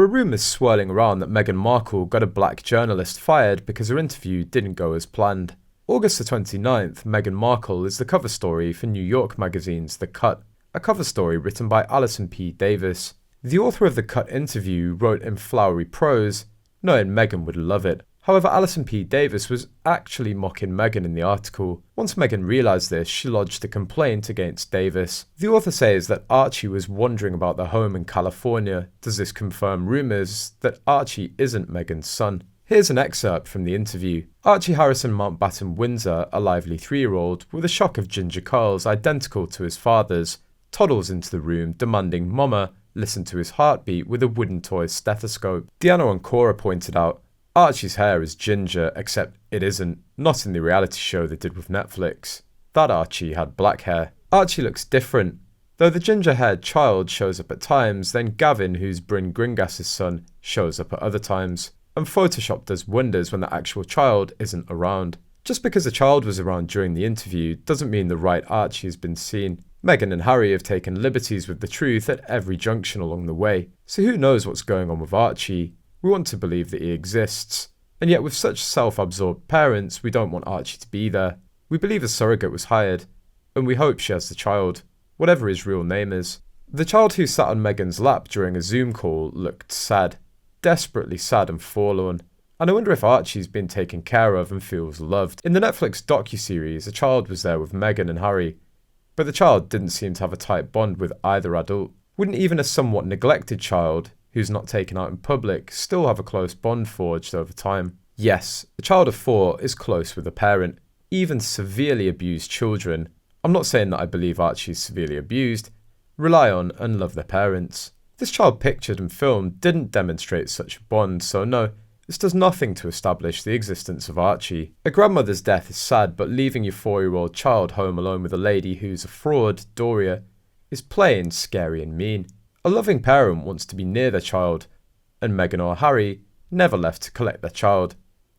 are rumours swirling around that Meghan Markle got a black journalist fired because her interview didn't go as planned. August the 29th, Meghan Markle is the cover story for New York magazine's The Cut, a cover story written by Allison P. Davis. The author of The Cut interview wrote in flowery prose, knowing Meghan would love it. However, Allison P. Davis was actually mocking Meghan in the article. Once Meghan realised this, she lodged a complaint against Davis. The author says that Archie was wondering about their home in California. Does this confirm rumours that Archie isn't Meghan's son? Here's an excerpt from the interview. Archie Harrison Mountbatten Windsor, a lively 3-year-old with a shock of ginger curls identical to his father's, toddles into the room demanding Mama listen to his heartbeat with a wooden toy stethoscope. Deanna and Cora pointed out, Archie's hair is ginger, except it isn't, not in the reality show they did with Netflix. That Archie had black hair. Archie looks different. Though the ginger-haired child shows up at times, then Gavin, who's Bryn Gringas's son, shows up at other times. And Photoshop does wonders when the actual child isn't around. Just because the child was around during the interview doesn't mean the right Archie has been seen. Meghan and Harry have taken liberties with the truth at every junction along the way, so who knows what's going on with Archie? We want to believe that he exists, and yet with such self-absorbed parents, we don't want Archie to be there. We believe a surrogate was hired, and we hope she has the child, whatever his real name is. The child who sat on Meghan's lap during a Zoom call looked sad, desperately sad and forlorn, and I wonder if Archie's been taken care of and feels loved. In the Netflix docuseries, a child was there with Meghan and Harry, but the child didn't seem to have a tight bond with either adult. Wouldn't even a somewhat neglected child, who's not taken out in public, still have a close bond forged over time? Yes, a child of 4 is close with a parent, even severely abused children. I'm not saying that I believe Archie is severely abused, rely on and love their parents. This child pictured and filmed didn't demonstrate such a bond, so no, this does nothing to establish the existence of Archie. A grandmother's death is sad, but leaving your 4-year-old child home alone with a lady who's a fraud, Doria, is plain scary and mean. A loving parent wants to be near their child, and Meghan or Harry never left to collect their child.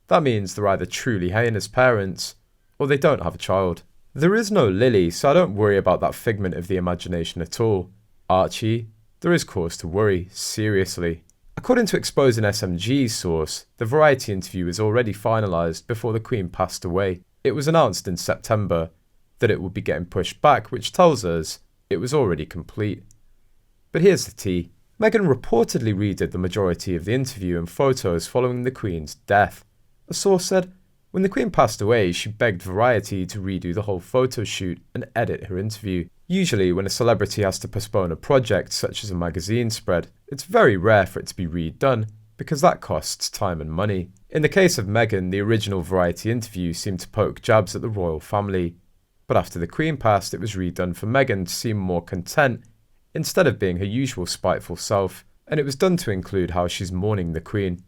That means they're either truly heinous parents, or they don't have a child. There is no Lily, so I don't worry about that figment of the imagination at all. Archie, there is cause to worry, seriously. According to Exposing SMG's source, the Variety interview was already finalised before the Queen passed away. It was announced in September that it would be getting pushed back, which tells us it was already complete. But here's the tea. Meghan reportedly redid the majority of the interview and photos following the Queen's death. A source said, when the Queen passed away, she begged Variety to redo the whole photo shoot and edit her interview. Usually, when a celebrity has to postpone a project, such as a magazine spread, it's very rare for it to be redone, because that costs time and money. In the case of Meghan, the original Variety interview seemed to poke jabs at the royal family. But after the Queen passed, it was redone for Meghan to seem more content, instead of being her usual spiteful self, and it was done to include how she's mourning the Queen.